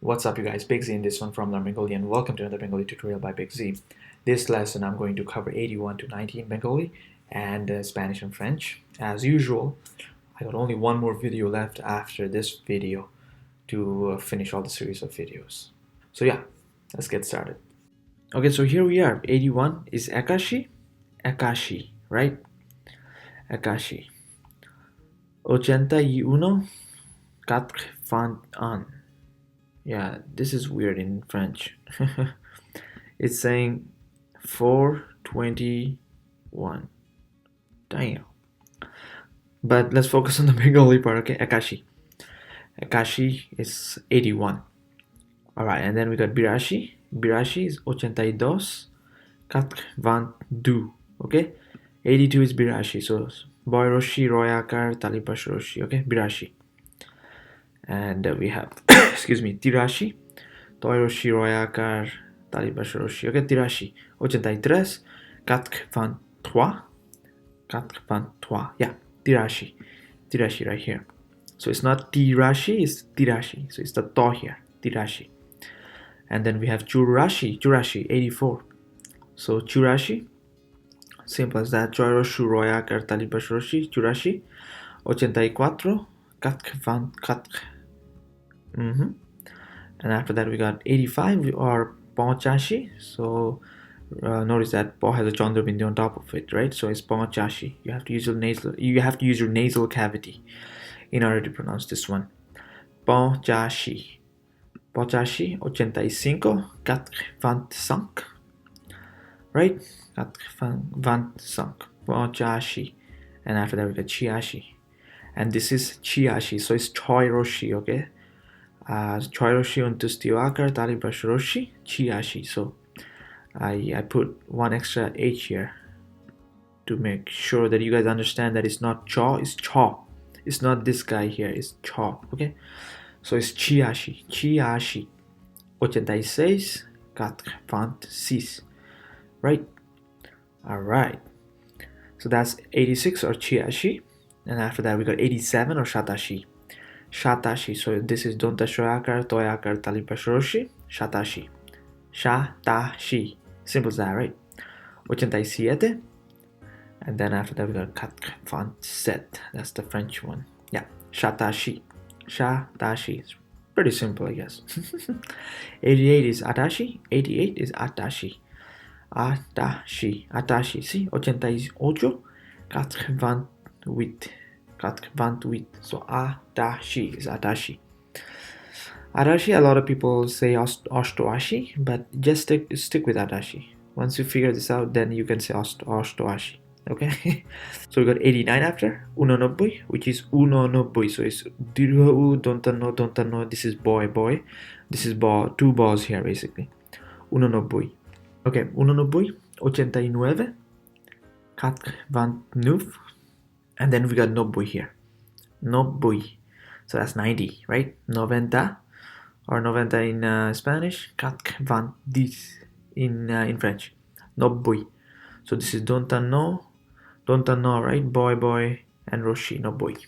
What's up, you guys? Big Z in this one from Learn Bengali, and welcome to another Bengali tutorial by Big Z. This lesson I'm going to cover 81 to 90 in Bengali and Spanish and French. As usual, I got only one more video left after this video to finish all the series of videos. So yeah, let's get started. Okay, so here we are. 81 is Akashi, Akashi, right? Akashi. 81, 81. Yeah, this is weird in French. It's saying 421. Damn. But let's focus on the Bengali part, okay? Akashi. Akashi is 81. Alright, and then we got Birashi. Birashi is 82, 82. Okay? 82 is Birashi. So Boy Roshi, Royakar, Talipash Roshi. Okay? Birashi. And we have, excuse me, Tirashi. Toy Roshi, Royakar, Talipash Roshi. Okay? Tirashi. 83, 83. 83. Yeah, Tirashi. Tirashi right here. So it's not Tirashi, it's Tirashi. So it's the to here. Tirashi. And then we have Churashi. Churashi, 84. So Churashi. Simple as that. Choroshu Royakar Talipash Roshi. Churashi. 84. 84. And after that we got 85 or Ponchashi. So notice that Po has a Chandra Bindi on top of it, right? So it's Ponchashi. You have to use your nasal cavity in order to pronounce this one. Ponchashi. Ponchashi, 85, 85. Right? 85. Ponchashi. And after that we got Chiashi. And this is Chiashi. So it's Choi Roshi, okay? Choi Roshi untus Tiwakar, Talibash Roshi, Chiashi. So I put one extra H here to make sure that you guys understand that it's not Chaw, it's Chaw. It's not this guy here, it's Chaw, okay? So it's Chiashi, Chiashi. 86, 86, right? Alright. So that's 86 or Chiashi. And after that we got 87 or Shatashi. Shatashi. So this is Donta Shoyakar, Toyakar, Talipashoroshi, Shatashi. Shatashi. Simple as that, right? 87. And then after that we got Katfanset. That's the French one. Yeah. Shatashi. Shatashi. It's pretty simple, I guess. 88 is Atashi. 88 is Atashi. Atashi. Atashi. See? 88. 88. 88. So Atashi is Atashi. Atashi, a lot of people say Ostoashi, but just stick with Atashi. Once you figure this out, then you can say Ostoashi. Okay? So we got 89 after Unonobui, which is Unonobui. So it's Dirhu, don't know. This is boy. This is ball, two balls here basically. Unonobui. Okay, Unonobui, 89, 89. And then we got Nobui here. Nobui. So that's 90, right? Noventa or noventa in Spanish. 90 in French. Nobui. So this is Don't know, right? Boy, and Roshi. Nobui.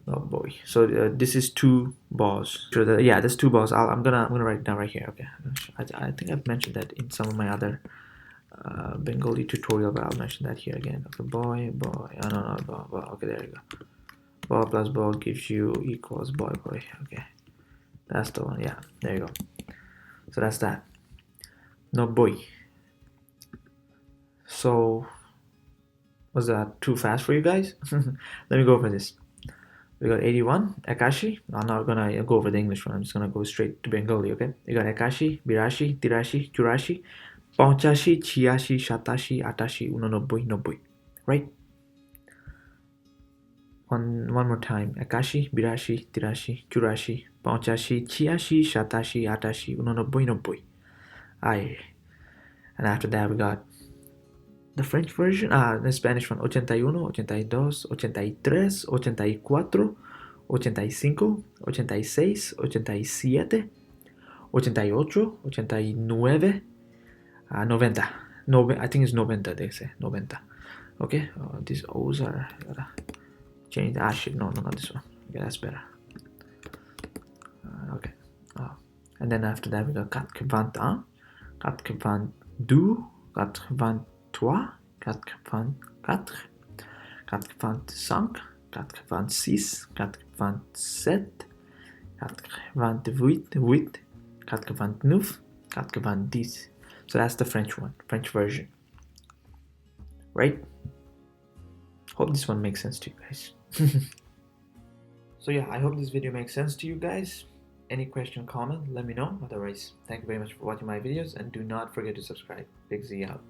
Nobui. So this is two balls. So yeah, there's two balls. I'm gonna write it down right here. Okay. I think I've mentioned that in some of my other Bengali tutorial, but I'll mention that here again. Okay, boy. Oh, no, ball. Okay, there you go. Ball plus ball gives you equals boy. Okay, that's the one. Yeah, there you go. So that's that. No boy. So was that too fast for you guys? Let me go over this. We got 81, Akashi. I'm not gonna go over the English one. I'm just gonna go straight to Bengali. Okay, you got Akashi, Birashi, Tirashi, Churashi, Ponchashi, Chiashi, Shatashi, Atashi, Unonobui, Nobui. Right? One more time. Akashi, Birashi, Tirashi, Churashi, Ponchashi, Chiashi, Shatashi, Atashi, Unonobui, Nobui. Aye. And after that we got the French version, the Spanish one. 81, 82, 83, 84, 85, 86, 87, 88, 89, 90. I think it's 90, they say. 90. Okay? These O's are... change the shit. No, not this one. Okay, that's better. Okay. And then after that we got 81, 82, 83, 84, 85, 86, 87, 88, 89, 90. So that's the French one, French version. Right? Hope this one makes sense to you guys. So yeah, I hope this video makes sense to you guys. Any question, comment, let me know. Otherwise, thank you very much for watching my videos, and do not forget to subscribe. Big Z out.